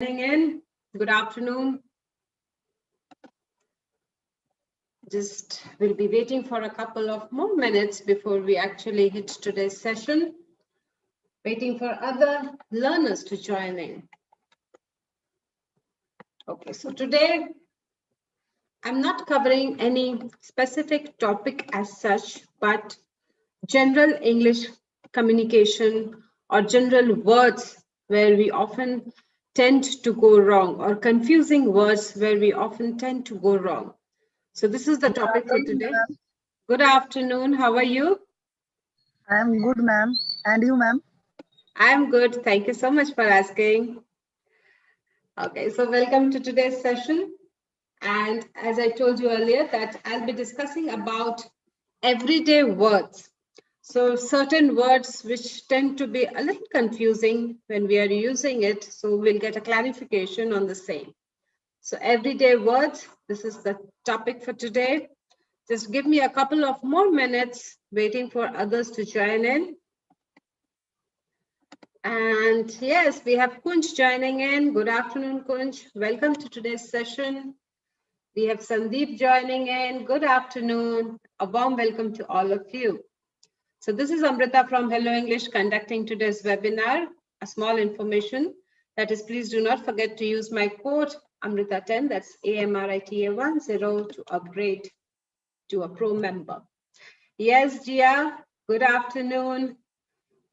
In. Good afternoon. Just we'll be waiting for a couple of more minutes before we actually hit today's session. Waiting for other learners to join in. Okay, so today I'm not covering any specific topic as such, but general English communication or general words where we often tend to go wrong, or confusing words where we often tend to go wrong. So this is the topic for today. Good afternoon. How are you? I am good, ma'am. And you, ma'am? I am good. Thank you so much for asking. Okay, so welcome to today's session. And as I told you earlier, that I'll be discussing about everyday words. So certain words which tend to be a little confusing when we are using it. So we'll get a clarification on the same. So everyday words, this is the topic for today. Just give me a couple of more minutes waiting for others to join in. And yes, we have Kunj joining in. Good afternoon, Kunj. Welcome to today's session. We have Sandeep joining in. Good afternoon. A warm welcome to all of you. So this is Amrita from Hello English conducting today's webinar. A small information, that is, please do not forget to use my code Amrita10, that's AMRITA10 to upgrade to a pro member. Yes, Gia, good afternoon.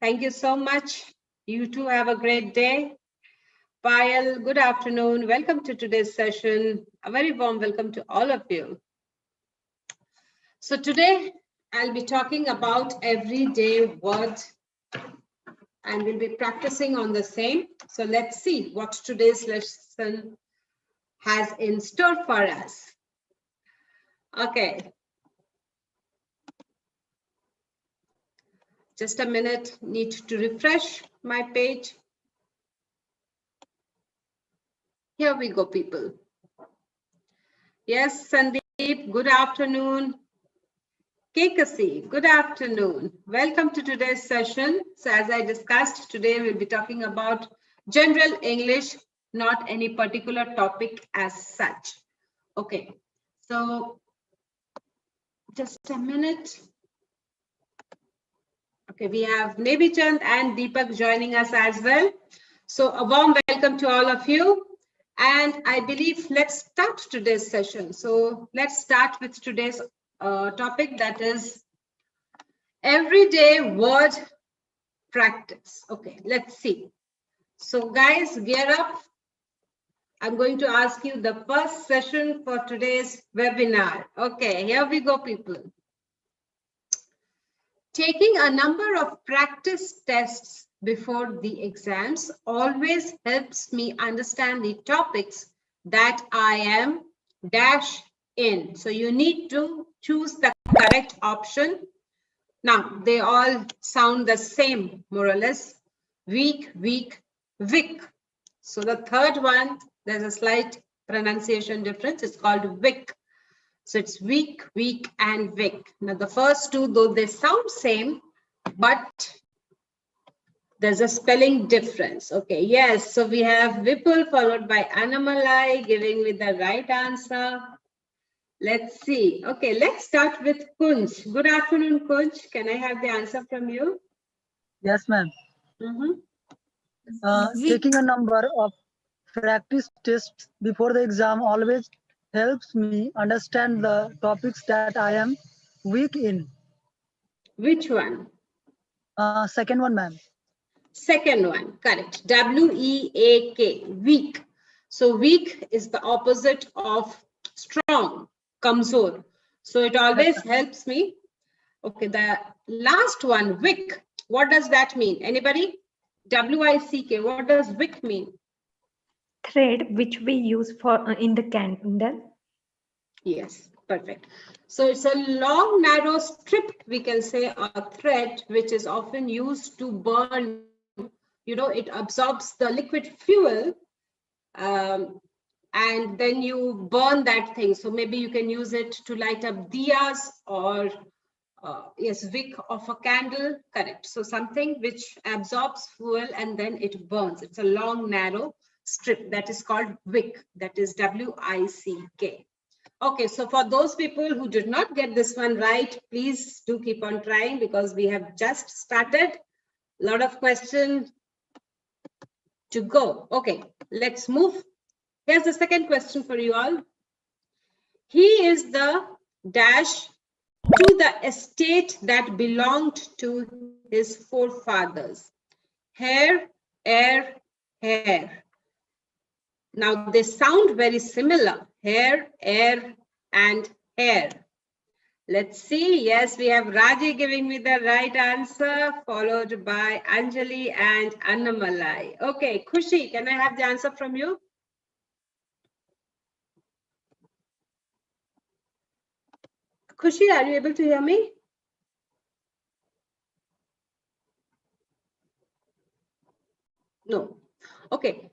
Thank you so much. You too have a great day. Payal, good afternoon. Welcome to today's session. A very warm welcome to all of you. So today I'll be talking about everyday words and we'll be practicing on the same. So let's see what today's lesson has in store for us. Okay. Just a minute, need to refresh my page. Here we go, people. Yes, Sandeep, good afternoon. Kekasi, good afternoon. Welcome to today's session. So as I discussed, today we'll be talking about general English, not any particular topic as such. Okay, so just a minute. Okay, we have Nebi Chand and Deepak joining us as well. So a warm welcome to all of you. And I believe let's start today's session. So let's start with today's topic, that is everyday word practice. Okay, let's see. So guys, gear up. I'm going to ask you the first session for today's webinar. Okay, here we go, people. Taking a number of practice tests before the exams always helps me understand the topics that I am dash in. So you need to choose the correct option. Now, they all sound the same, more or less. Week, week, wick. So the third one, there's a slight pronunciation difference. It's called wick. So it's week, week, and wick. Now the first two, though they sound same, but there's a spelling difference. Okay, yes. So we have Vipul followed by Anamalai giving me the right answer. Let's see. Okay, let's start with Kunj. Good afternoon, Kunj. Can I have the answer from you? Yes, ma'am. Taking a number of practice tests before the exam always helps me understand the topics that I am weak in. Which one? Second one, ma'am. Second one, correct. W-E-A-K, weak. So weak is the opposite of strong, kamzor. So it always helps me. Okay, the last one, wick. What does that mean? Anybody? W-I-C-K. What does wick mean? Thread which we use for in the candle. Yes, perfect. So it's a long, narrow strip, we can say, a thread, which is often used to burn. You know, it absorbs the liquid fuel and then you burn that thing. So maybe you can use it to light up diyas or yes, wick of a candle, correct. So something which absorbs fuel and then it burns. It's a long, narrow strip that is called wick, that is W-I-C-K. Okay, so for those people who did not get this one right, please do keep on trying because we have just started. A lot of questions to go. Okay, let's move. Here's the second question for you all. He is the dash to the estate that belonged to his forefathers. Hair, heir, hair. Now they sound very similar. Hair, heir, and hair. Let's see. Yes, we have Raji giving me the right answer, followed by Anjali and Annamalai. Okay, Khushi, can I have the answer from you? Khushi, are you able to hear me? No. Okay.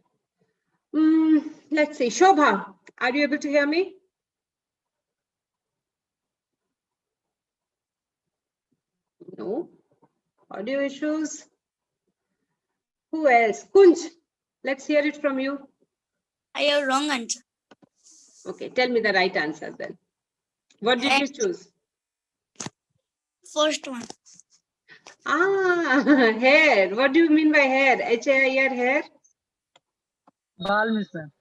Let's see. Shobha, are you able to hear me? No. Audio issues. Who else? Kunj, let's hear it from you. I have wrong answer. Okay, tell me the right answer then. What did you choose? First one. Ah, hair. What do you mean by hair? H-A-I-R, hair? Bal, Miss ma'am.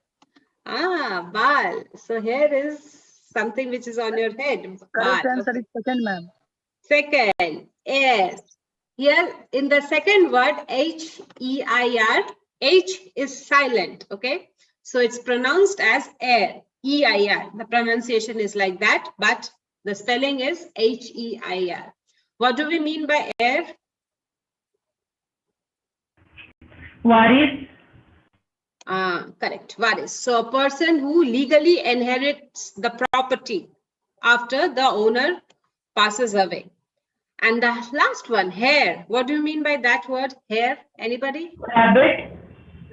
Ah, bal. So hair is something which is on your head. Correct Bal. answer Okay. is second, ma'am. Second, air. Here in the second word, H-E-I-R, H is silent, okay? So it's pronounced as air, E-I-R. The pronunciation is like that, but the spelling is H-E-I-R. What do we mean by air? Waris. Correct, varis. So a person who legally inherits the property after the owner passes away. And the last one, hair. What do you mean by that word, hair? Anybody? Rabbit.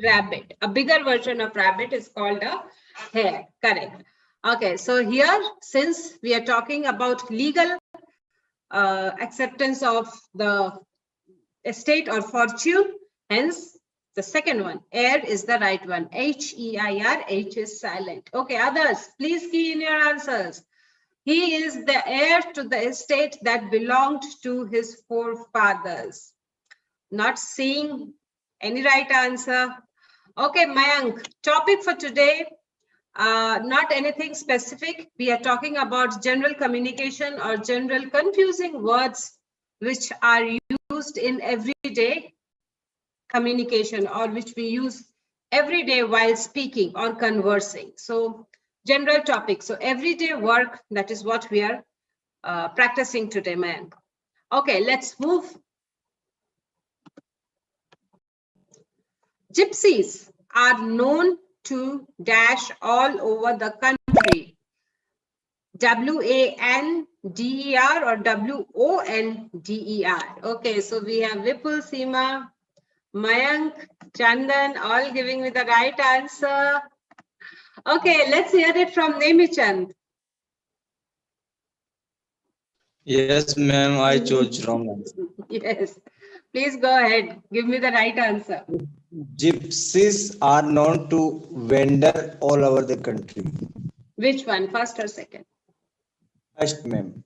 Rabbit. A bigger version of rabbit is called a hare. Correct. Okay, so here, since we are talking about legal acceptance of the estate or fortune, hence the second one, heir is the right one. H-E-I-R, H is silent. Okay, others, please key in your answers. He is the heir to the estate that belonged to his forefathers. Not seeing any right answer. Okay, Mayank, topic for today, not anything specific. We are talking about general communication or general confusing words which are used in everyday communication or which we use every day while speaking or conversing. So general topic. So everyday work, that is what we are practicing today, Mayank. Okay, let's move. Gypsies are known to dash all over the country. W-A-N-D-E-R or W-O-N-D-E-R. Okay, so we have Vipul, Seema, Mayank, Chandan, all giving me the right answer. Okay, let's hear it from Nemichand. Yes, ma'am, I chose wrong answer. Yes, please go ahead. Give me the right answer. Gypsies are known to wander all over the country. Which one, first or second? First, ma'am.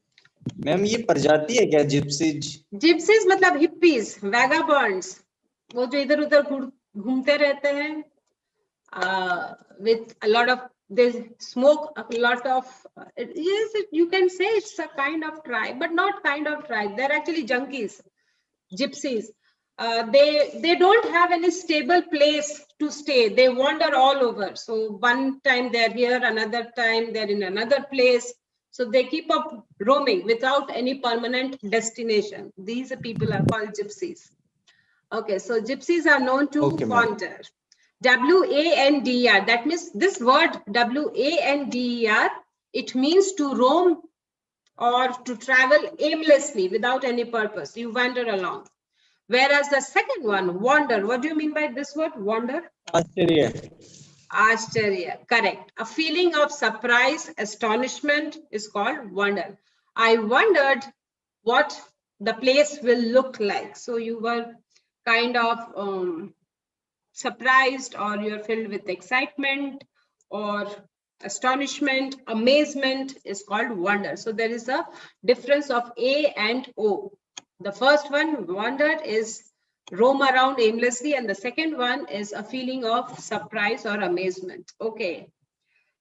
Ma'am ये प्रजाति है क्या gypsies? Gypsies मतलब hippies, vagabonds, वो जो इधर उधर घूमते रहते हैं, with a lot of, they smoke a lot of, yes, you can say it's a kind of tribe, but not kind of tribe. They're actually junkies, gypsies. They don't have any stable place to stay. They wander all over. So one time they're here, another time they're in another place. So they keep up roaming without any permanent destination. These people are called gypsies. Okay, so gypsies are known to wander. W-A-N-D-E-R, that means this word W-A-N-D-E-R, it means to roam or to travel aimlessly without any purpose. You wander along. Whereas the second one, wander, what do you mean by this word, wander? आश्चर्य. Ashcharya, correct. A feeling of surprise, astonishment is called wonder. I wondered what the place will look like. So you were kind of surprised, or you're filled with excitement or astonishment. Amazement is called wonder. So there is a difference of A and O. The first one, wonder, is roam around aimlessly, and the second one is a feeling of surprise or amazement. Okay.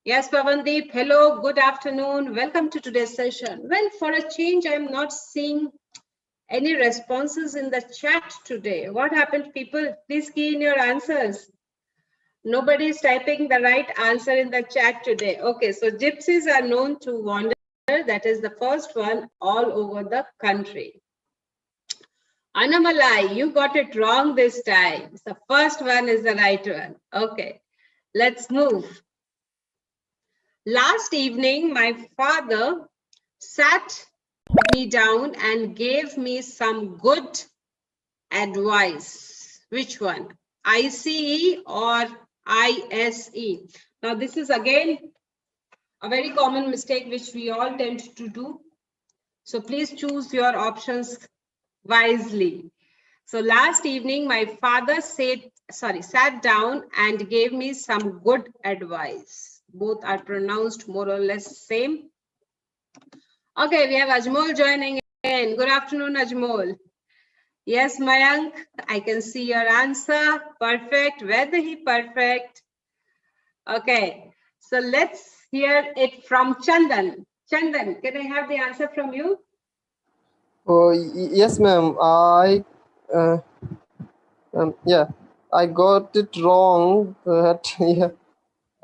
Yes, Pavandeep, hello, good afternoon. Welcome to today's session. Well, for a change, I'm not seeing any responses in the chat today. What happened, people? Please key in your answers. Nobody is typing the right answer in the chat today. Okay, so gypsies are known to wander. That is the first one, all over the country. Annamalai, you got it wrong this time. The first one is the right one. Okay, let's move. Last evening, my father sat me down and gave me some good advice. Which one? ICE or ISE? Now, this is again a very common mistake which we all tend to do. So please choose your options wisely. So last evening, my father sat down and gave me some good advice. Both are pronounced more or less same. Okay, we have Ajmol joining in. Good afternoon, Ajmol. Yes, Mayank, I can see your answer. Perfect. Very perfect. Okay, so let's hear it from Chandan. Chandan, can I have the answer from you? Oh, yes, ma'am. Yeah, I got it wrong, but yeah,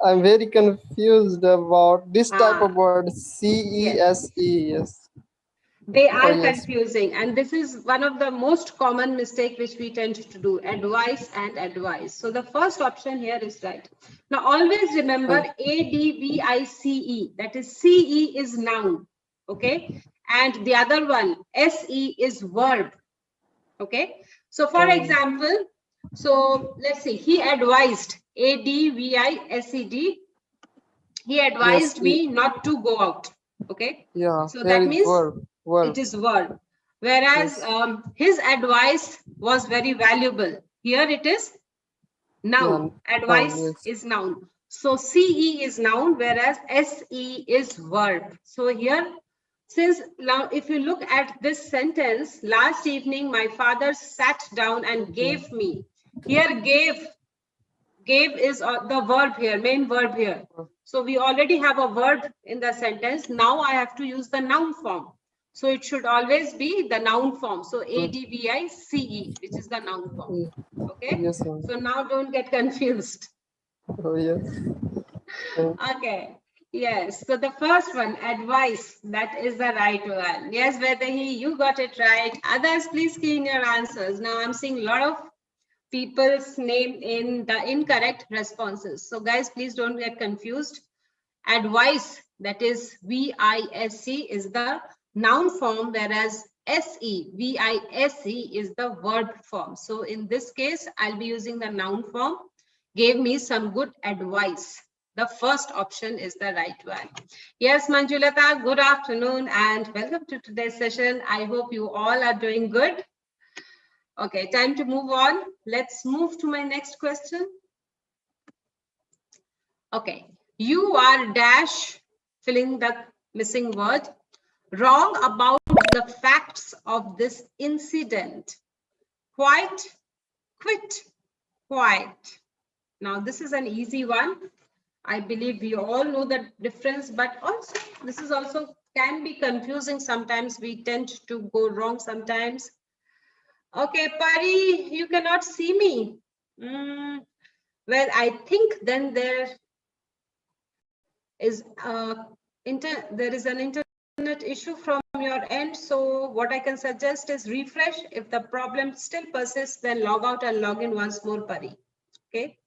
I'm very confused about this type of word, CESE. Yes. They Oh, are yes. confusing, and this is one of the most common mistake which we tend to do, advice and advice. So the first option here is right. Now always remember ADVICE, that is CE is noun, okay, and the other one SE is verb, okay. So for example, so let's see, he advised, ADVISED, he advised Yes, me not to go out, okay. yeah, So there that is means verb. it is verb, whereas Yes. his advice was very valuable. Here it is noun. Yeah, Advice yes. is noun. So CE is noun, whereas SE is verb. So here, since now if you look at this sentence, last evening my father sat down and gave me. Here gave is the verb here, main verb here. So we already have a verb in the sentence. Now I have to use the noun form. So it should always be the noun form. So ADVICE, which is the noun form. Okay. Yes, ma'am. So now don't get confused. Oh, yes. Okay. Yes. So the first one, advice, that is the right one. Yes, Vedahi, you got it right. Others, please key in your answers. Now I'm seeing a lot of people's name in the incorrect responses. So guys, please don't get confused. Advice, that is VISC, is the noun form, whereas VISE is the verb form. So in this case, I'll be using the noun form. Gave me some good advice. The first option is the right one. Yes, Manjulata, good afternoon and welcome to today's session. I hope you all are doing good. Okay, time to move on. Let's move to my next question. Okay, you are dash, filling the missing word, wrong about the facts of this incident. Quite, quit, quiet. Now, this is an easy one. I believe we all know the difference, but also this is also can be confusing sometimes. We tend to go wrong sometimes. Okay, Pari, you cannot see me. Well, I think then there is an internet issue from your end. So what I can suggest is refresh. If the problem still persists, then log out and log in once more, Pari. Okay.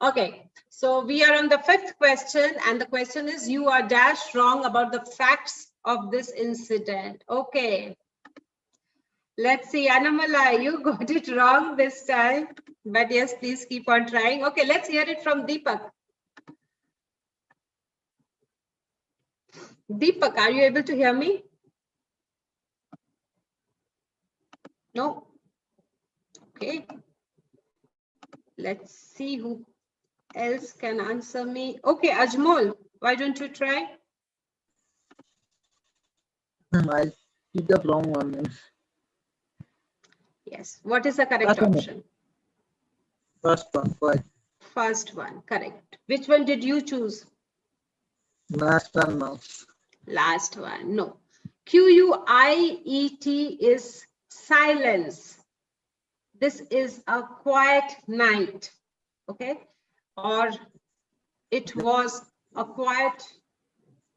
Okay. So we are on the fifth question, and the question is: you are dash wrong about the facts of this incident. Okay. Let's see, Anamala, you got it wrong this time, but yes, please keep on trying. Okay, let's hear it from Deepak. Deepak, are you able to hear me? No. Okay. Let's see who else can answer me. Okay, Ajmol, why don't you try? I picked the wrong one. Yes. What is the correct First one. option? First one, quiet. First one, correct. Which one did you choose? Last one now. Last one, no. Quiet is silence. This is a quiet night, okay? Or it was a quiet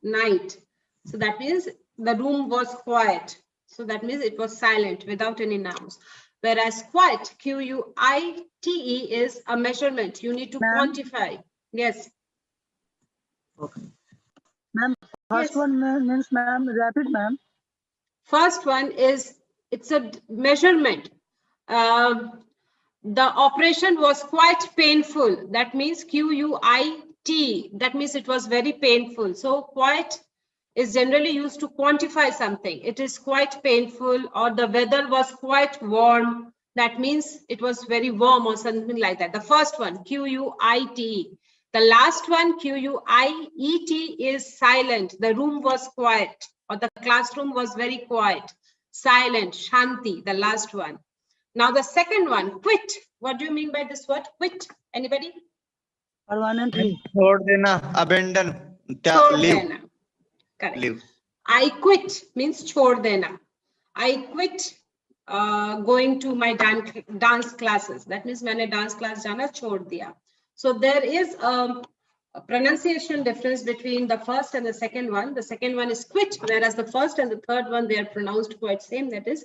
night. So that means the room was quiet. So that means it was silent without any nouns. Whereas quiet, Q-U-I-T-E, is a measurement. You need to Ma'am? quantify. Yes. Okay. Ma'am, first Yes. one means, ma'am, rapid, ma'am. First one is, it's a measurement. The operation was quite painful. That means Q-U-I-T. That means it was very painful. So quite is generally used to quantify something. It is quite painful, or the weather was quite warm. That means it was very warm or something like that. The first one, Q-U-I-T. The last one, Q-U-I-E-T, is silent. The room was quiet, or the classroom was very quiet. Silent, Shanti, the last one. Now the second one, quit. What do you mean by this word? Quit. Anybody? Permanently. छोड़ देना, abandon, Chhod leave, dena. Correct. leave. I quit means chhod dena. I quit going to my dance classes. That means मैंने dance class जाना छोड़ दिया. So there is a pronunciation difference between the first and the second one. The second one is quit, whereas the first and the third one, they are pronounced quite same. That is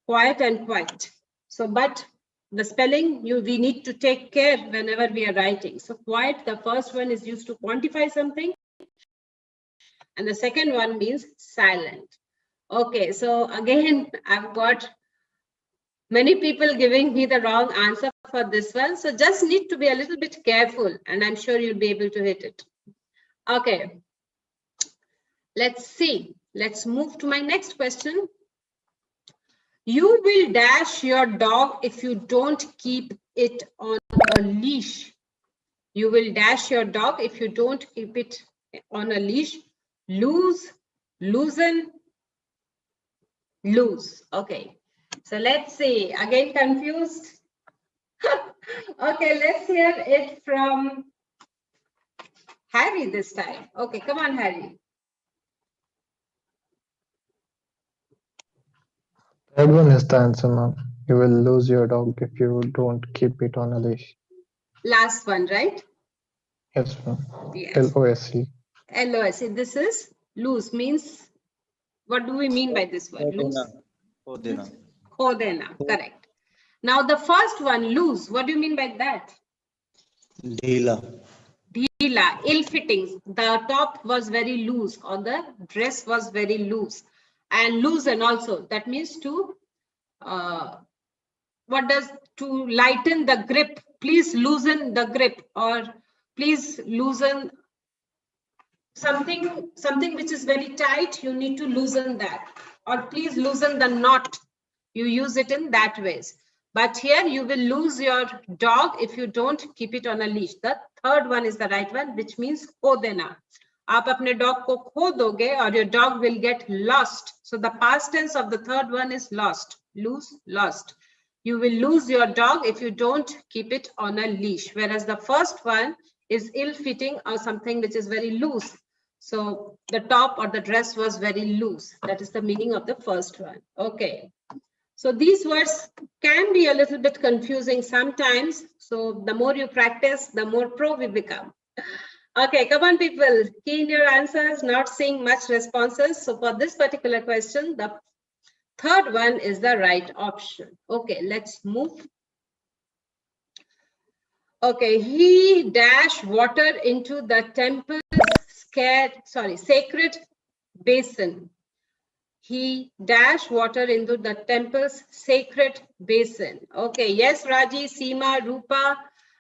quiet and quiet. So, but the spelling, we need to take care whenever we are writing. So quiet, the first one is used to quantify something, and the second one means silent. Okay, so again, I've got many people giving me the wrong answer for this one. So just need to be a little bit careful, and I'm sure you'll be able to hit it. Okay, let's see. Let's move to my next question. You will dash your dog if you don't keep it on a leash. You will dash your dog if you don't keep it on a leash. Lose, loosen, lose. Okay, so let's see. Again, confused? Okay, let's hear it from Harry this time. Okay, come on, Harry. Third one is the answer, ma'am. You will lose your dog if you don't keep it on a leash. Last one, right? Yes, ma'am. Yes. L-O-S-E. L-O-S-E. This is lose means, what do we mean by this word? Lose? Khodena. Correct. Now the first one, lose. What do you mean by that? ढीला. Dhila, ill-fitting. The top was very loose, or the dress was very loose. And loosen also. That means to, what does, to lighten the grip. Please loosen the grip, or please loosen something which is very tight. You need to loosen that, or please loosen the knot. You use it in that ways. But here you will lose your dog if you don't keep it on a leash. The third one is the right one, which means kho dena. आप अपने dog को खो दोगे, or your dog will get lost. So the past tense of the third one is lost. Lose, lost. You will lose your dog if you don't keep it on a leash. Whereas the first one is ill-fitting, or something which is very loose. So the top or the dress was very loose. That is the meaning of the first one. Okay. So these words can be a little bit confusing sometimes. So the more you practice, the more pro we become. Okay, come on, people. Key in your answers, not seeing much responses. So for this particular question, the third one is the right option. Okay, let's move. Okay, he dashed water into the temple's sacred basin. He dashed water into the temple's sacred basin. Okay, yes, Raji, Seema, Rupa,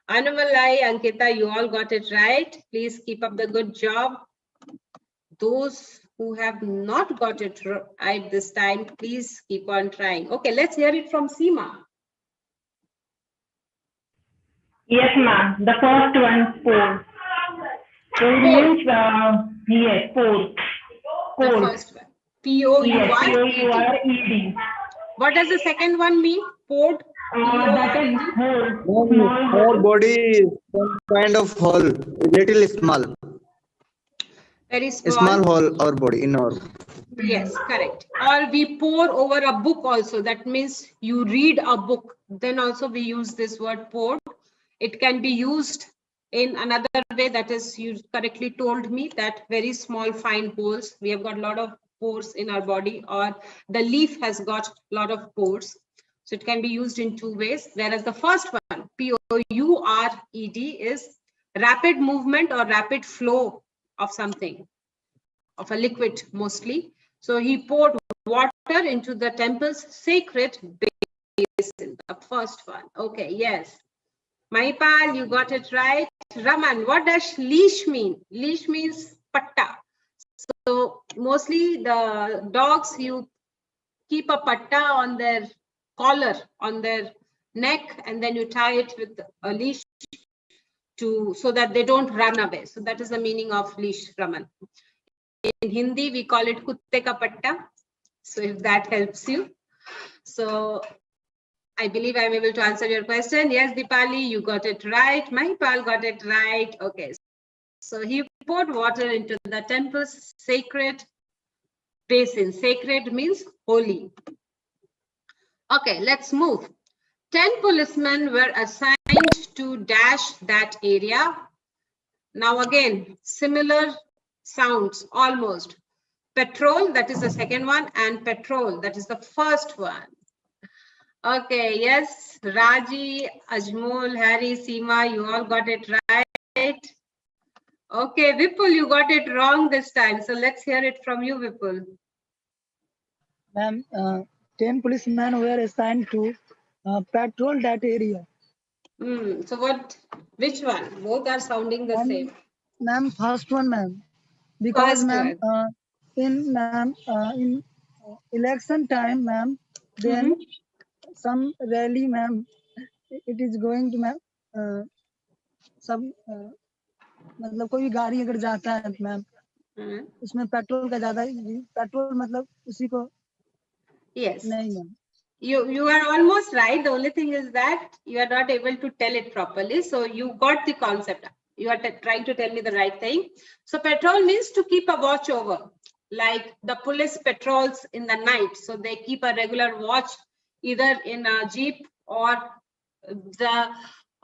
Anumalai, Ankita, you all got it right. Please keep up the good job. Those who have not got it right this time, please keep on trying. Okay, let's hear it from Seema. Yes, ma'am. The first one, pour. Pour means, yes, pour. The Pour. first one. P-O-U-R. Yes, P-O-U-R-E-D. What does the second one mean? Poured. That is whole, No, small our hole. body is some kind of hole, little small. Very A small. small hole, our body, in our. Yes, correct. Or we pour over a book also. That means you read a book. Then also we use this word poured. It can be used in another way. That is, you correctly told me that very small fine holes. We have got a lot of pores in our body, or the leaf has got a lot of pores. So it can be used in two ways. Whereas the first one, P-O-U-R-E-D, is rapid movement or rapid flow of something, of a liquid mostly. So he poured water into the temple's sacred basin, the first one. Okay, yes. Mahipal, you got it right. Raman, what does leash mean? Leash means patta. So mostly the dogs, you keep a patta on their collar, on their neck, and then you tie it with a leash so that they don't run away. So that is the meaning of leash, Raman. In Hindi, we call it kutte ka patta. So if that helps you. So I believe I'm able to answer your question. Yes, Dipali, you got it right. Mahipal got it right. Okay. So he poured water into the temple's sacred basin. Sacred means holy. Okay, let's move. 10 policemen were assigned to dash that area. Now again, similar sounds almost. Patrol, that is the second one, and patrol, that is the first one. Okay, yes, Raji, Ajmol, Harry, Seema, you all got it right. Okay, Vipul, you got it wrong this time. So let's hear it from you, Vipul. Ma'am, 10 policemen were assigned to patrol that area. So which one? Both are sounding the same. Ma'am, first one, ma'am. Because, First ma'am, one. in election time, ma'am, then some rally, ma'am, it is going to, ma'am, सब मतलब कोई भी गाड़ी अगर जाता है ma'am उसमें petrol का ज्यादा पेट्रोल मतलब उसी को Yes. नहीं ma'am You are almost right. The only thing is that you are not able to tell it properly. So you got the concept. You are trying to tell me the right thing. So patrol means to keep a watch over, like the police patrols in the night. So they keep a regular watch either in a jeep, or the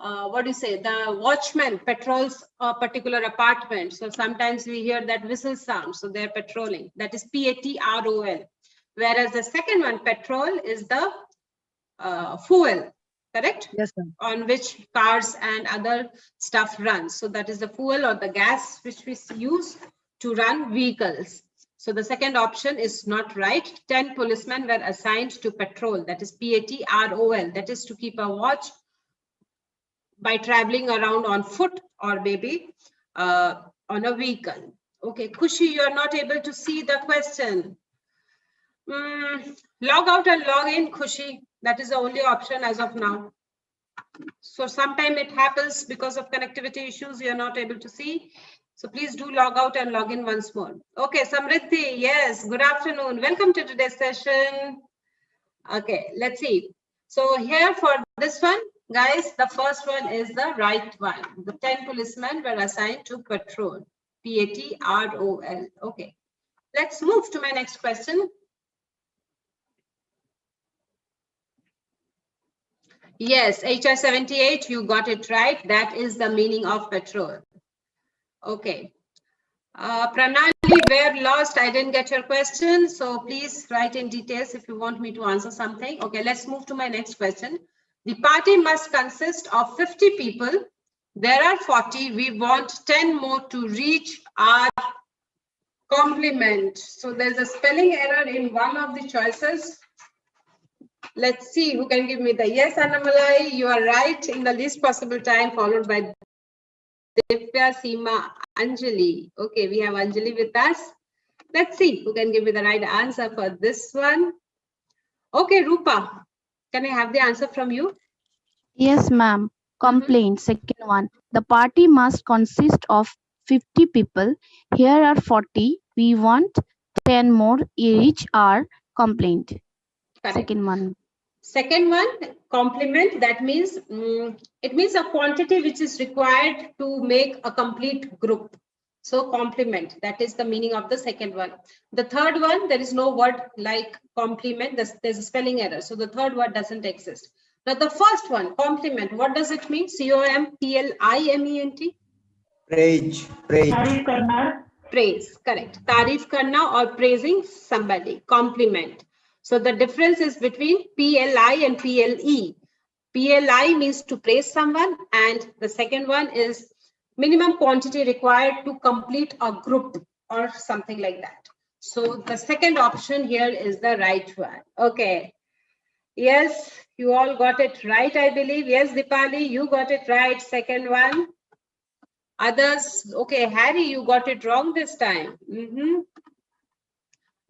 the watchman patrols a particular apartment. So sometimes we hear that whistle sound. So they're patrolling. That is P-A-T-R-O-L. Whereas the second one, petrol, is the fuel, correct? Yes, ma'am. On which cars and other stuff runs. So that is the fuel or the gas which we use to run vehicles. So the second option is not right. 10 policemen were assigned to patrol. That is P-A-T-R-O-L. That is to keep a watch by traveling around on foot or maybe on a vehicle. Okay, Khushi, you are not able to see the question. Log out and log in, Khushi. That is the only option as of now. So sometime it happens because of connectivity issues, you're not able to see. So please do log out and log in once more. Okay, Samriddhi, yes, good afternoon. Welcome to today's session. Okay, let's see. So here for this one, guys, the first one is the right one. The 10 policemen were assigned to patrol. P-A-T-R-O-L. Okay, let's move to my next question. Yes, HR 78, you got it right. That is the meaning of patrol. Okay. Pranali, where lost? I didn't get your question. So please write in details if you want me to answer something. Okay, let's move to my next question. The party must consist of 50 people. There are 40. We want 10 more to reach our complement. So there's a spelling error in one of the choices. Let's see who can give me the yes, Annamalai. You are right in the least possible time, followed by Divya, Seema, Anjali. Okay, we have Anjali with us. Let's see who can give me the right answer for this one. Okay, Rupa, can I have the answer from you? Yes, ma'am. Complaint, second one. The party must consist of 50 people. Here are 40. We want 10 more. Each are complaint. Correct. Second one. Second one, complement, that means it means a quantity which is required to make a complete group. So complement, that is the meaning of the second one. The third one, there is no word like complement, there's a spelling error. So the third word doesn't exist. Now the first one, complement, what does it mean? C-O-M-P-L-I-M-E-N-T? Praise, praise. तारीफ करना. Praise, correct. Tarif karna or praising somebody, compliment. So the difference is between PLI and PLE. PLI means to praise someone, and the second one is minimum quantity required to complete a group or something like that. So the second option here is the right one. Okay. Yes, you all got it right, I believe. Yes, Dipali, you got it right. Second one. Others, okay, Harry, you got it wrong this time.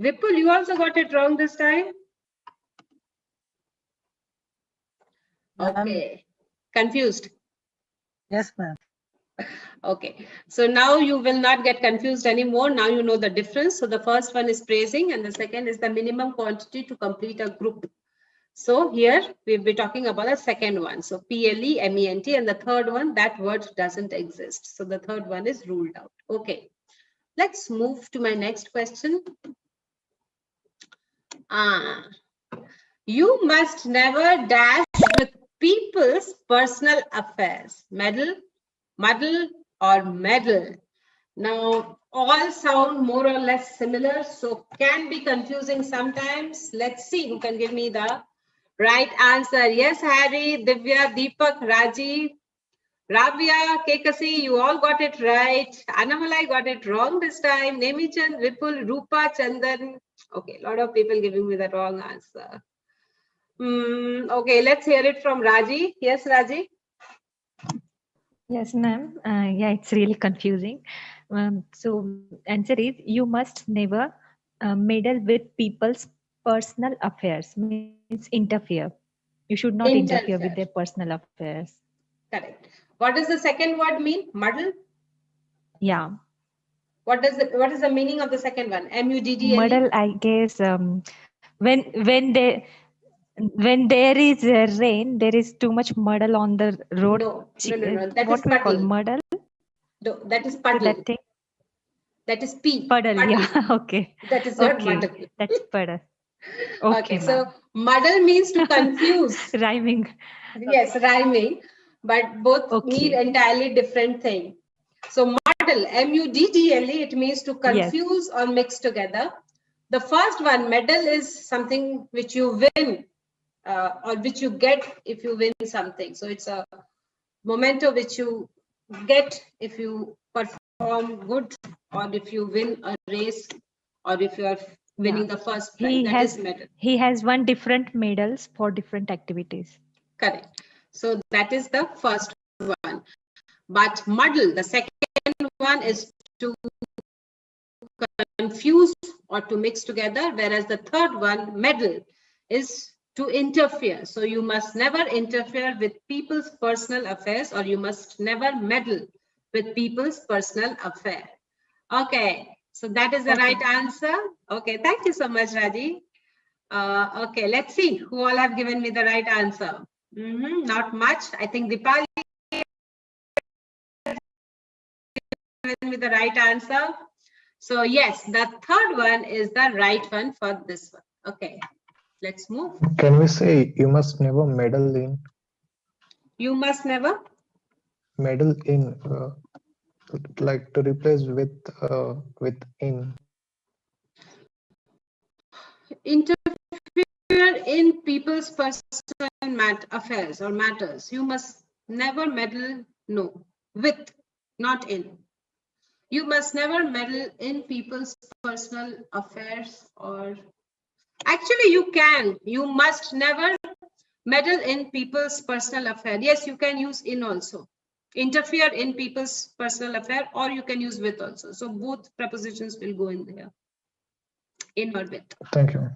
Vipul, you also got it wrong this time. Okay, confused. Yes, ma'am. Okay, so now you will not get confused anymore. Now you know the difference. So the first one is praising and the second is the minimum quantity to complete a group. So here we'll be talking about the second one. So PLE-MENT, and the third one, that word doesn't exist. So the third one is ruled out. Okay, let's move to my next question. You must never dash with people's personal affairs. Meddle, muddle, or meddle. Now, all sound more or less similar, so can be confusing sometimes. Let's see who can give me the right answer. Yes, Harry, Divya, Deepak, Raji, Rabia, Kekasi, you all got it right. Annamalai got it wrong this time. Nemichan, Vipul, Rupa, Chandan. Okay, a lot of people giving me the wrong answer. Okay, let's hear it from Raji. Yes, Raji? Yes, ma'am. Yeah, it's really confusing. So answer is you must never meddle with people's personal affairs, means interfere. You should not interfere with their personal affairs. Correct. What does the second word mean? Muddle? Yeah. What is the meaning of the second one? M-U-D-D-L-E? Muddle, I guess, when there is rain, there is too much muddle on the road. No. That what is we call puddle. muddle? No, that is puddle. That thing? That is P. Puddle, yeah. Okay. That is not Okay. muddle. That's puddle. Okay, so muddle means to confuse. Rhyming. Yes, rhyming, but both mean entirely different thing. So muddle, M-U-D-D-L-E, it means to confuse or mix together. The first one, medal, is something which you win or which you get if you win something. So it's a memento which you get if you perform good, or if you win a race, or if you are winning the first prize. That is medal. He has won different medals for different activities. Correct. So that is the first one. But muddle, the second one, is to confuse or to mix together, whereas the third one, meddle, is to interfere. So you must never interfere with people's personal affairs, or you must never meddle with people's personal affair. Okay, so that is the right answer. Okay, thank you so much, Raji. Okay, let's see who all have given me the right answer. Not much. I think Dipali given me the right answer. So yes, the third one is the right one for this one. Okay, let's move. Can we say you must never meddle in? You must never? Meddle in, like to replace with in. Interfere in people's personal affairs or matters. You must never meddle, no, with, not in. You must never meddle in people's personal affairs, or actually you can. You must never meddle in people's personal affair. Yes, you can use in also. Interfere in people's personal affair, or you can use with also. So both prepositions will go in there. In or with. Thank you.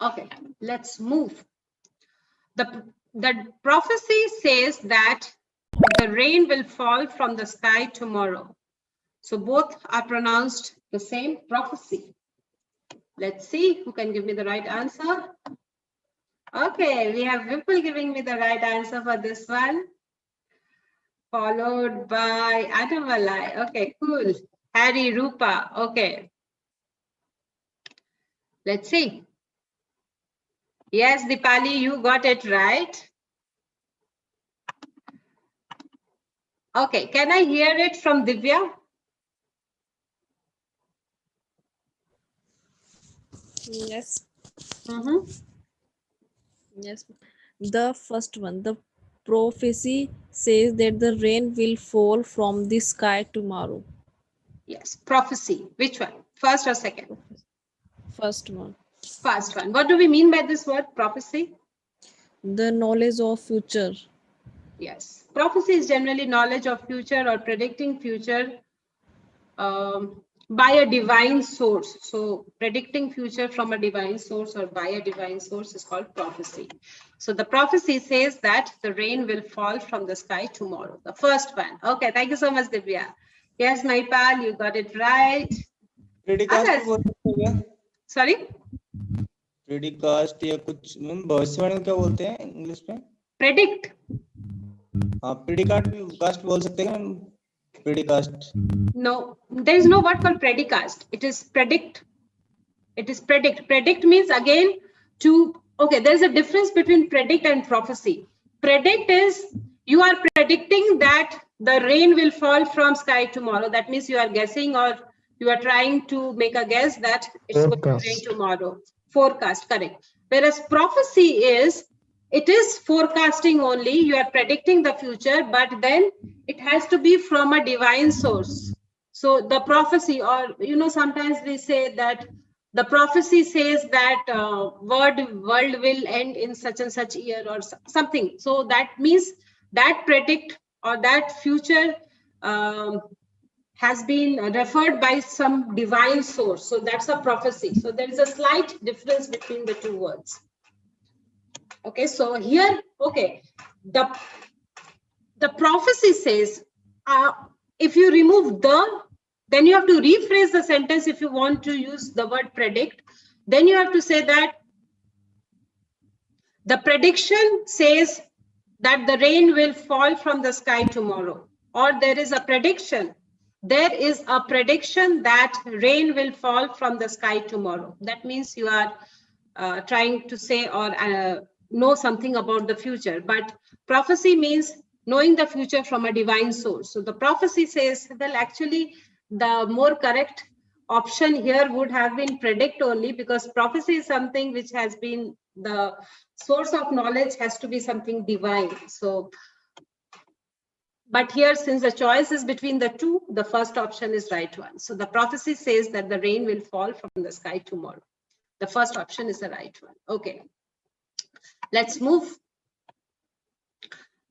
Okay, let's move. The The prophecy says that the rain will fall from the sky tomorrow. So both are pronounced the same, prophecy. Let's see who can give me the right answer. Okay, we have Vipul giving me the right answer for this one, followed by Adamalai. Okay, cool. Harry, Rupa. Okay. Let's see. Yes, Dipali, you got it right. Okay, can I hear it from Divya? Yes, Mm-hmm. yes. The first one, the prophecy says that the rain will fall from the sky tomorrow. Yes, prophecy. Which one? First or second? First one, First one. What do we mean by this word, prophecy? the knowledge of future. Yes. Prophecy is generally knowledge of future or predicting future by a divine source. So predicting future from a divine source or by a divine source is called prophecy. So the prophecy says that the rain will fall from the sky tomorrow. The first one. Okay, thank you so much, Divya. Yes, Naipal, you got it right. प्रेडिकास्ट Others? बोल सकते हो क्या? Sorry? प्रेडिकास्ट या कुछ भविष्यवाणी को क्या बोलते हैं इंग्लिश में? Predict. हाँ, प्रेडिकास्ट बोल सकते हैं क्या? प्रेडिकास्ट. No, there is no word called predicast. It is predict. It is predict. Predict means again to, okay, there's a difference between predict and prophecy. Predict is you are predicting that the rain will fall from sky tomorrow. That means you are guessing or you are trying to make a guess that it's going to rain Forecast. tomorrow. Forecast, correct. Whereas prophecy is, it is forecasting only. You are predicting the future, but then it has to be from a divine source. So the prophecy, or sometimes we say that the prophecy says that world will end in such and such year or something. So that means that predict or that future has been referred by some divine source. So that's a prophecy. So there is a slight difference between the two words. Okay, so here, okay, the prophecy says, if you remove the, then you have to rephrase the sentence if you want to use the word predict. Then you have to say that the prediction says that the rain will fall from the sky tomorrow, or there is a prediction. There is a prediction that rain will fall from the sky tomorrow. That means you are trying to say or know something about the future. But prophecy means knowing the future from a divine source. So the prophecy says, well, actually, the more correct option here would have been predict only, because prophecy is something which has been, the source of knowledge has to be something divine. So, but here, since the choice is between the two, the first option is right one. So the prophecy says that the rain will fall from the sky tomorrow. The first option is the right one. Okay, let's move.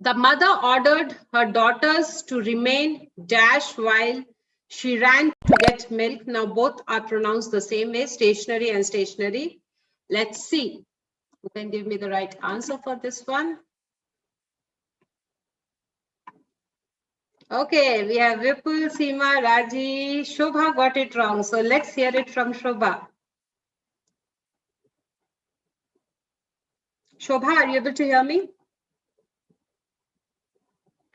The mother ordered her daughters to remain dash while she ran to get milk. Now both are pronounced the same way, stationary and stationary. Let's see who can give me the right answer for this one. Okay, we have Vipul, Seema, Raji, Shobha got it wrong. So let's hear it from Shobha. Shobha, are you able to hear me?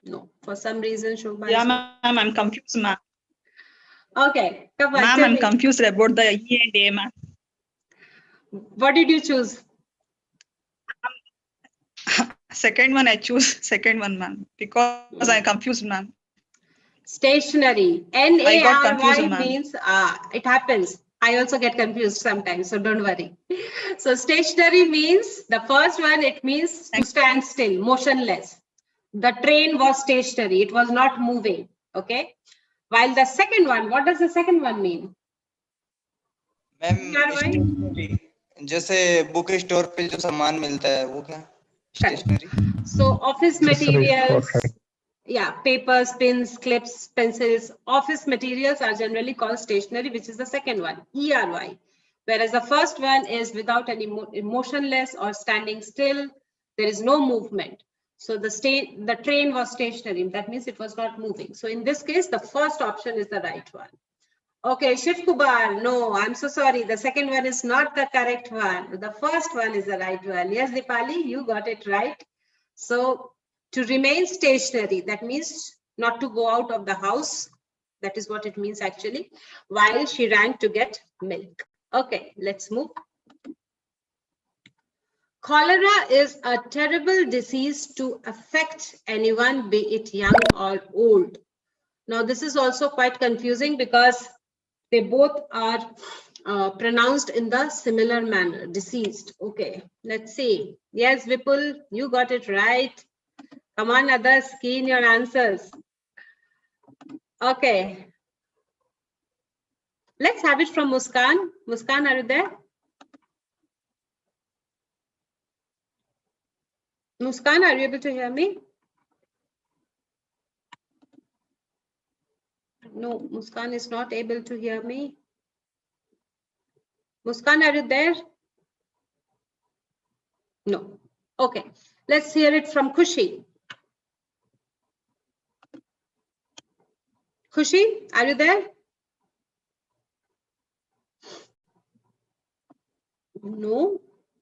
No, for some reason, Shobha. Yeah, ma'am, I'm confused, ma'am. Okay, come on. Ma'am, tell I'm me. confused about the E and A, ma'am. What did you choose? Second one, I choose second one, ma'am, because I'm confused, ma'am. Stationary. I got confused, N-A-R-Y ma'am. means, it happens. I also get confused sometimes, so don't worry. So stationary means, the first one, it means to stand still, motionless. The train was stationary, it was not moving, okay? While the second one, what does the second one mean? Ma'am stationery, जैसे book store पे जो सामान मिलता है वो क्या? Stationery. So office Accessories for materials, writing. yeah, papers, pins, clips, pencils, office materials are generally called stationary, which is the second one, E-R-Y. Whereas the first one is without any motionless or standing still. There is no movement. So the train was stationary. That means it was not moving. So in this case, the first option is the right one. Okay, Shiv Kumar, no, I'm so sorry. The second one is not the correct one. The first one is the right one. Yes, Dipali, you got it right. So to remain stationary, that means not to go out of the house. That is what it means actually, while she ran to get milk. Okay, let's move. Cholera is a terrible disease to affect anyone, be it young or old. Now, this is also quite confusing because they both are pronounced in the similar manner, deceased. Okay, let's see. Yes, Vipul, you got it right. Come on, others, key in your answers. Okay. Let's have it from Muskan. Muskan, are you there? Muskan, are you able to hear me? No, Muskan is not able to hear me. Muskan, are you there? No. Okay, let's hear it from Khushi. Khushi, are you there? No.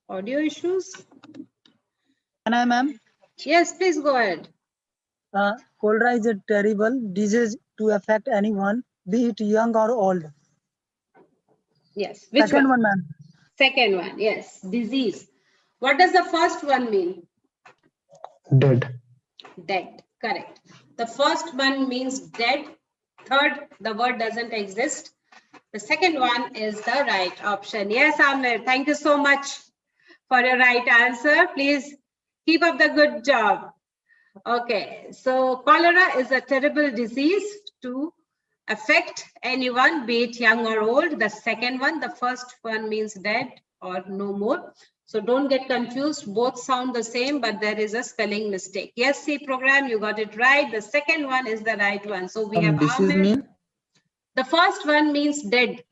Audio issues? Can I, ma'am? Yes, please go ahead. Cholera is a terrible disease to affect anyone, be it young or old. Yes. Which Second one, ma'am. Second one, yes. Disease. What does the first one mean? Dead. Dead. Correct. The first one means dead. Third, the word doesn't exist. The second one is the right option. Yes, Amir, thank you so much for your right answer. Please keep up the good job. Okay, so cholera is a terrible disease to affect anyone, be it young or old. The second one, the first one means dead or no more. So don't get confused. Both sound the same, but there is a spelling mistake. Yes, C program, you got it right. The second one is the right one. So we have Ahmed. The first one means dead.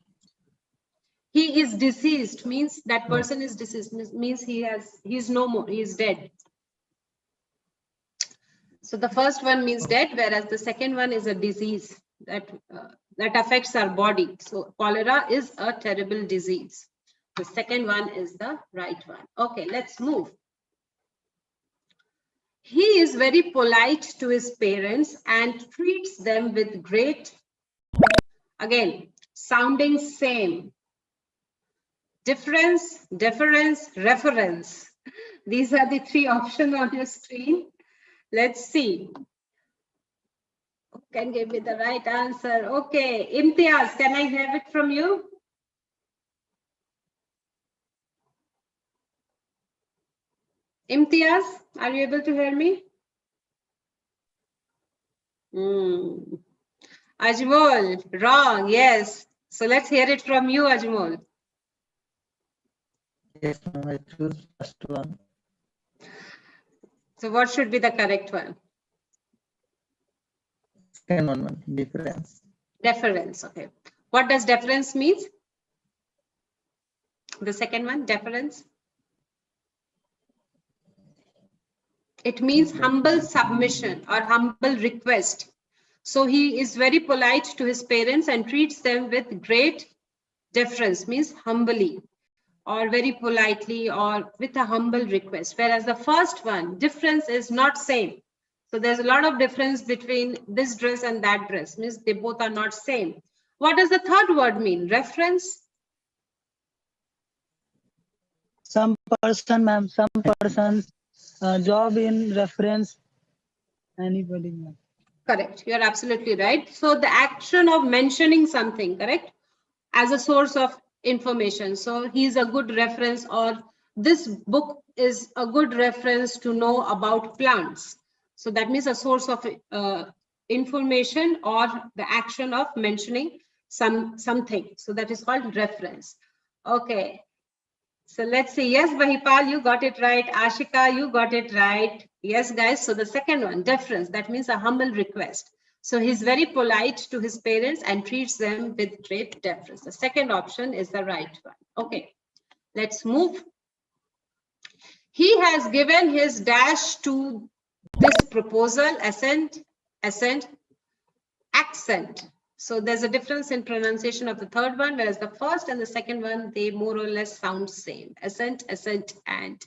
He is deceased, means that person is deceased, means he is no more, he is dead. So the first one means dead, whereas the second one is a disease that affects our body. So cholera is a terrible disease. The second one is the right one. Okay, let's move. He is very polite to his parents and treats them with great, again, sounding same. Difference, deference, reference. These are the three options on your screen. Let's see. Who can give me the right answer? Okay, Imtiaz, can I have it from you? Imtiaz, are you able to hear me? Ajmol, wrong, yes. So let's hear it from you, Ajmol. Yes, ma'am, I choose first one. So what should be the correct one? Second one, ma'am, difference. Deference, okay. What does deference mean? The second one, deference. It means humble submission or humble request. So he is very polite to his parents and treats them with great deference, means humbly or very politely or with a humble request. Whereas the first one, difference is not same. So there's a lot of difference between this dress and that dress, means they both are not same. What does the third word mean? Reference? Some person, ma'am, some person's job in reference, anybody, ma'am. Correct. You're absolutely right. So the action of mentioning something, correct, as a source of information. So he's a good reference, or this book is a good reference to know about plants. So that means a source of information or the action of mentioning something. So that is called reference. Okay. So let's see. Yes, Bahipal, you got it right. Ashika, you got it right. Yes, guys. So the second one, deference, that means a humble request. So he's very polite to his parents and treats them with great deference. The second option is the right one. Okay, let's move. He has given his dash to this proposal, assent, accent. So there's a difference in pronunciation of the third one, whereas the first and the second one, they more or less sound same. Assent, and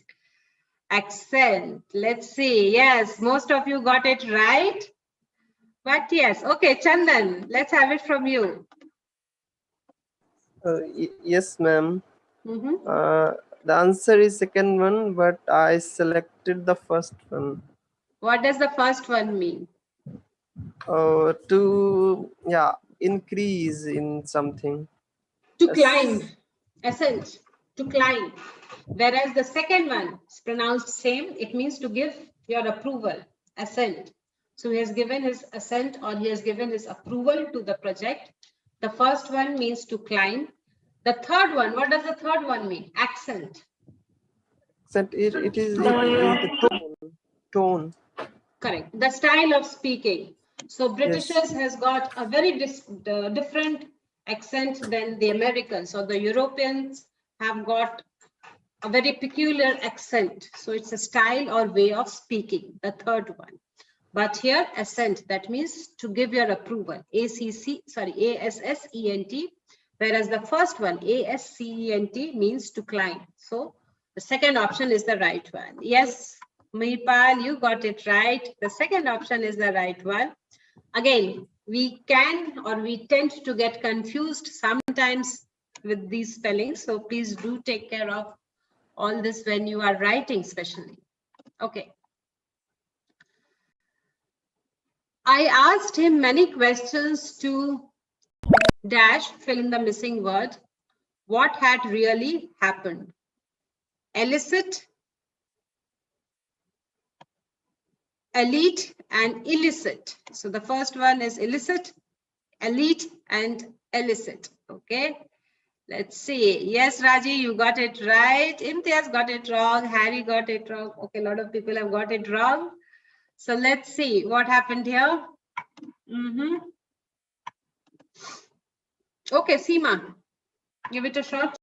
accent. Let's see. Yes, most of you got it right. But yes, okay, Chandan, let's have it from you. Yes, ma'am. Mm-hmm. The answer is second one, but I selected the first one. What does the first one mean? To increase in something. To Yes. climb, ascent, to climb. Whereas the second one is pronounced same, it means to give your approval, assent. So he has given his assent or he has given his approval to the project. The first one means to climb. The third one, what does the third one mean? Accent. It is the tone. Correct. The style of speaking. So Britishers Yes. has got a very different accent than the Americans, or the Europeans have got a very peculiar accent. So it's a style or way of speaking, the third one. But here assent, that means to give your approval, ASSENT, whereas the first one, ASCENT, means to climb. So the second option is the right one. Yes, Meepal, you got it right. The second option is the right one. Again, we can or we tend to get confused sometimes with these spellings. So please do take care of all this when you are writing, especially. Okay. I asked him many questions to dash, fill in the missing word. What had really happened? Elicit, elite, and illicit. So the first one is illicit, elite, and illicit. Okay. Let's see. Yes, Raji, you got it right. Imtiaz got it wrong. Harry got it wrong. Okay, a lot of people have got it wrong. So let's see what happened here. Okay, Seema, give it a shot.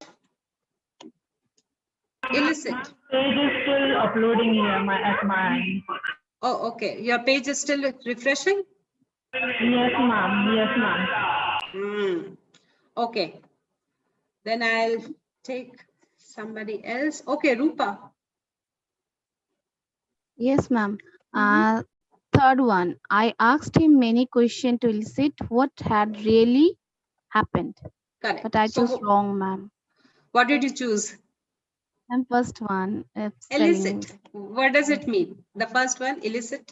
Illicit. Page is still uploading here at my end. Oh, okay. Your page is still refreshing? Yes, ma'am. Yes, ma'am. Okay. Then I'll take somebody else. Okay, Rupa. Yes, ma'am. Third one, I asked him many questions to elicit what had really happened. Correct. But I chose wrong, ma'am. What did you choose? And first one, Illicit. What does it mean? The first one, illicit.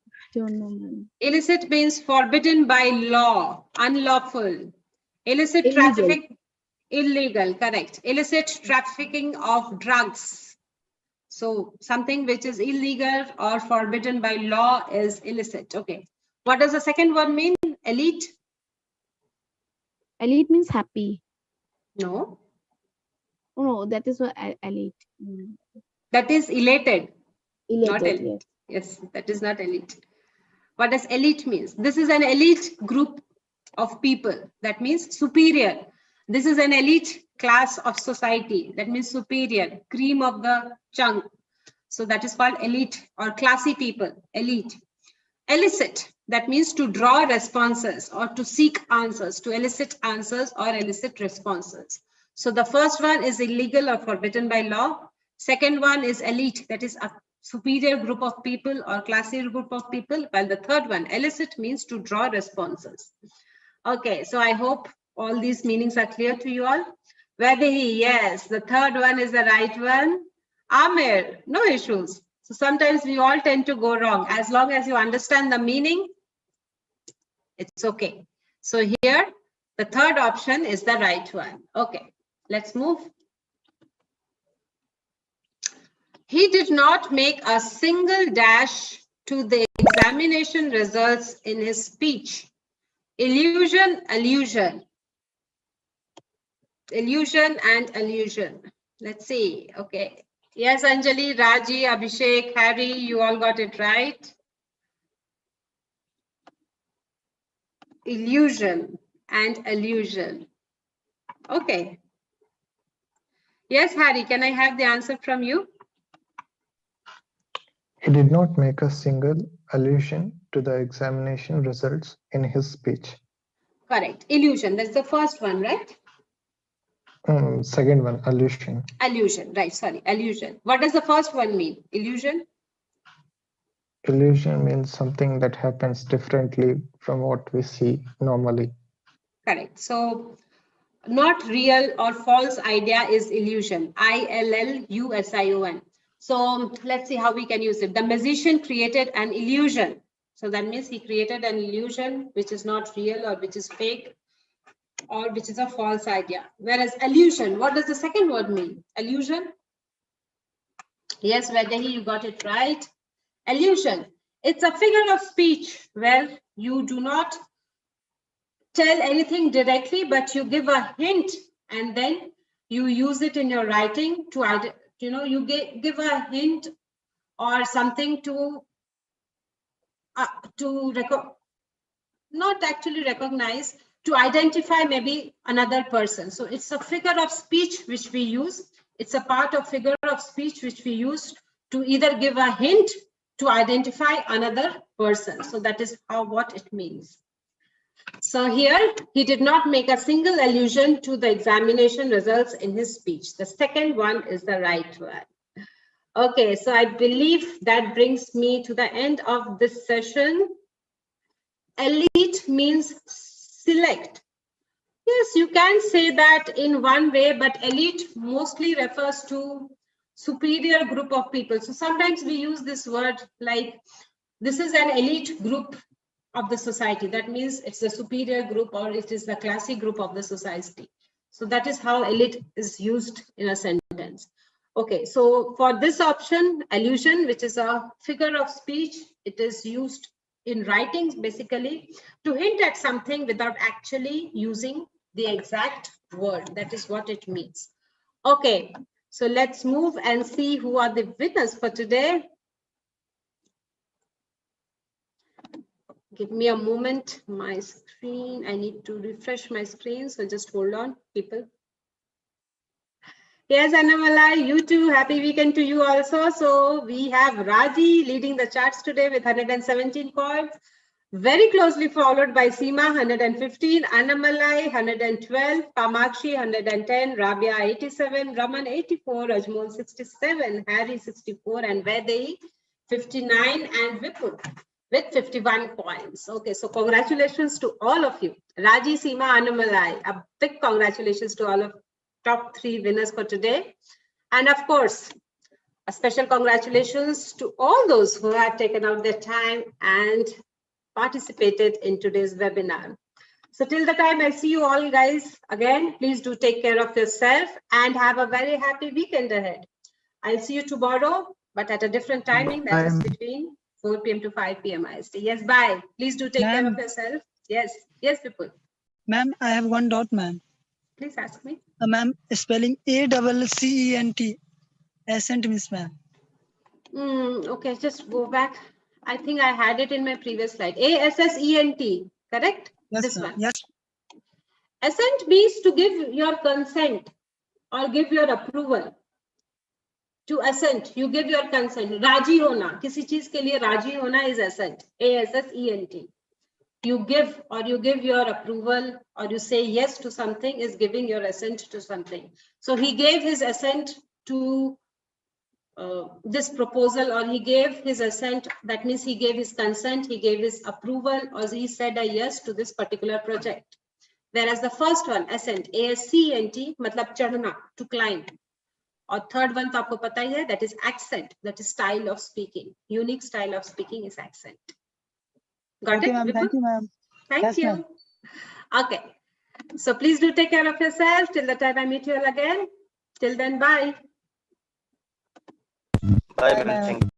I don't know, ma'am. Illicit means forbidden by law, unlawful. Illicit trafficking, illegal, correct. Illicit trafficking of drugs. So something which is illegal or forbidden by law is illicit. Okay. What does the second one mean? Elite? Elite means happy. No. Oh, no, that is what elite. That is elated. Elated, Not elite. Yes, that is not elite. What does elite means? This is an elite group of people. That means superior. This is an elite class of society. That means superior, cream of the chunk. So that is called elite or classy people, elite. Elicit, that means to draw responses or to seek answers, to elicit answers or elicit responses. So the first one is illegal or forbidden by law. Second one is elite, that is a superior group of people or classy group of people. While the third one, elicit, means to draw responses. Okay, so I hope all these meanings are clear to you all. Vaidehi, yes, the third one is the right one. Amir, no issues. So sometimes we all tend to go wrong. As long as you understand the meaning, it's okay. So here, the third option is the right one. Okay, let's move. He did not make a single dash to the examination results in his speech. Illusion, allusion. Illusion and allusion. Let's see. Okay. Yes, Anjali, Raji, Abhishek, Harry, you all got it right. Illusion and allusion. Okay. Yes, Harry, can I have the answer from you? He did not make a single allusion to the examination results in his speech. Correct. Illusion. That's the first one, right? Second one, allusion. Allusion. Right. Sorry. Allusion. What does the first one mean? Illusion? Illusion means something that happens differently from what we see normally. Correct. So not real or false idea is illusion. ILLUSION. So let's see how we can use it. The magician created an illusion. So that means he created an illusion which is not real or which is fake or which is a false idea. Whereas allusion, what does the second word mean? Allusion? Yes, Vaidehi, you got it right. Allusion. It's a figure of speech where you do not tell anything directly, but you give a hint and then you use it in your writing to, you give a hint or something to not actually recognize, to identify maybe another person. So it's a figure of speech which we use. It's a part of figure of speech which we use to either give a hint to identify another person. So that is what it means. So here he did not make a single allusion to the examination results in his speech. The second one is the right one. Okay, so I believe that brings me to the end of this session. Elite means select. Yes, you can say that in one way, but elite mostly refers to superior group of people. So sometimes we use this word like this is an elite group of the society. That means it's a superior group or it is the classic group of the society. So that is how elite is used in a sentence. Okay, so for this option, allusion, which is a figure of speech, it is used in writings basically to hint at something without actually using the exact word. That is what it means. Okay, so let's move and see who are the winners for today. Give me a moment, my screen, I need to refresh my screen, so just hold on, people. Yes, Annamalai, you too. Happy weekend to you also. So we have Raji leading the charts today with 117 points. Very closely followed by Seema, 115, Annamalai, 112, Kamakshi, 110, Rabia, 87, Raman, 84, Ajmol, 67, Harry, 64, and Vaidehi, 59, and Vipul with 51 points. Okay, so congratulations to all of you. Raji, Seema, Annamalai, a big congratulations to all of top 3 winners for today. And of course, a special congratulations to all those who have taken out their time and participated in today's webinar. So till the time I see you all guys again, please do take care of yourself and have a very happy weekend ahead. I'll see you tomorrow, but at a different timing, that is between 4 p.m. to 5 p.m. IST. Yes, bye. Please do take care of yourself. Yes, yes, people. Ma'am, I have one doubt, ma'am. Please ask me. Ma'am, spelling ACCENT. Accent means, ma'am. Okay, just go back. I think I had it in my previous slide. ASSENT, correct? Yes, this one. Yes. Assent means to give your consent or give your approval. To assent, you give your consent. Raji hona, किसी चीज के लिए राजी होना is assent. ASSENT. You give or you give your approval or you say yes to something is giving your assent to something. So he gave his assent to this proposal, or he gave his assent. That means he gave his consent, he gave his approval, or he said a yes to this particular project. Whereas the first one, assent, ASCENT, matlab chadna, to climb. Or third one, to aapko pata hi hai, that is accent, that is style of speaking. Unique style of speaking is accent. Got okay, it? ma'am. Thank you, ma'am. Thank yes, you. Okay. So please do take care of yourself till the time I meet you all again. Till then, bye. Bye, ma'am. Thank you.